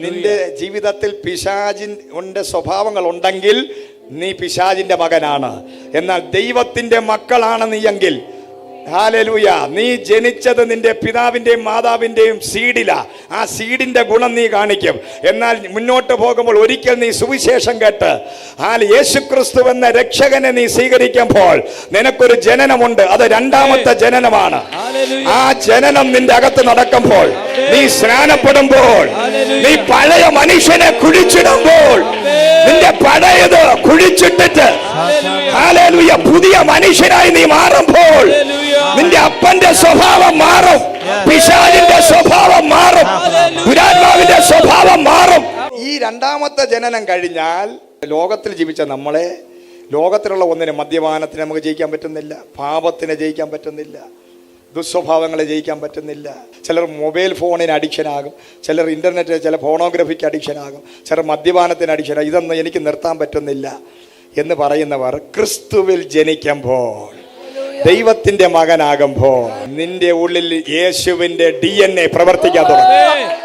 നിന്റെ ജീവിതത്തിൽ പിശാചിന്റെ സ്വഭാവങ്ങൾ ഉണ്ടെങ്കിൽ നീ പിശാചിന്റെ മകനാണ്. എന്നാൽ ദൈവത്തിന്റെ മക്കളാണ് നീ എങ്കിൽ, ഹല്ലേലൂയ, നീ ജനിച്ചത് നിന്റെ പിതാവിന്റെയും മാതാവിന്റെയും സീഡിലാ. ആ സീഡിന്റെ ഗുണം നീ കാണിക്കും. എന്നാൽ മുന്നോട്ട് പോകുമ്പോൾ ഒരിക്കൽ നീ സുവിശേഷം കേട്ട് യേശുക്രിസ്തു എന്ന രക്ഷകനെ നീ സ്വീകരിക്കുമ്പോൾ നിനക്കൊരു ജനനമുണ്ട്. അത് രണ്ടാമത്തെ ജനനമാണ്. ആ ജനനം നിന്റെ അകത്ത് നടക്കുമ്പോൾ, നീ സ്നാനപ്പെടുമ്പോൾ, നീ പഴയ മനുഷ്യനെ കുഴിച്ചിടുമ്പോൾ, നിന്റെ പഴയത് കുഴിച്ചിട്ടിട്ട് ഹല്ലേലൂയ പുതിയ മനുഷ്യനായി നീ മാറുമ്പോൾ നിന്റെ അപ്പന്റെ സ്വഭാവം മാറും, പിശാചിന്റെ സ്വഭാവം മാറും, ദുരാത്മാവിന്റെ സ്വഭാവം മാറും. ഈ രണ്ടാമത്തെ ജനനം കഴിഞ്ഞാൽ ലോകത്തിൽ ജീവിച്ച നമ്മളെ, ലോകത്തിലുള്ള ഒന്നിനെ, മദ്യപാനത്തിന് നമുക്ക് ജയിക്കാൻ പറ്റുന്നില്ല, പാപത്തിനെ ജയിക്കാൻ പറ്റുന്നില്ല, ദുസ്വഭാവങ്ങളെ ജയിക്കാൻ പറ്റുന്നില്ല. ചിലർ മൊബൈൽ ഫോണിന് അഡിക്ഷൻ ആകും, ചിലർ ഇന്റർനെറ്റ്, ചില ഫോണോഗ്രഫിക്ക് അഡിക്ഷൻ ആകും, ചിലർ മദ്യപാനത്തിന് അഡിക്ഷൻ ആകും. ഇതൊന്നും എനിക്ക് നിർത്താൻ പറ്റുന്നില്ല എന്ന് പറയുന്നവർ ക്രിസ്തുവിൽ ജനിക്കുമ്പോൾ, ദൈവത്തിന്റെ മകനാകുമ്പോൾ നിന്റെ ഉള്ളിൽ യേശുവിന്റെ DNA പ്രവർത്തിക്കാൻ തുടങ്ങും.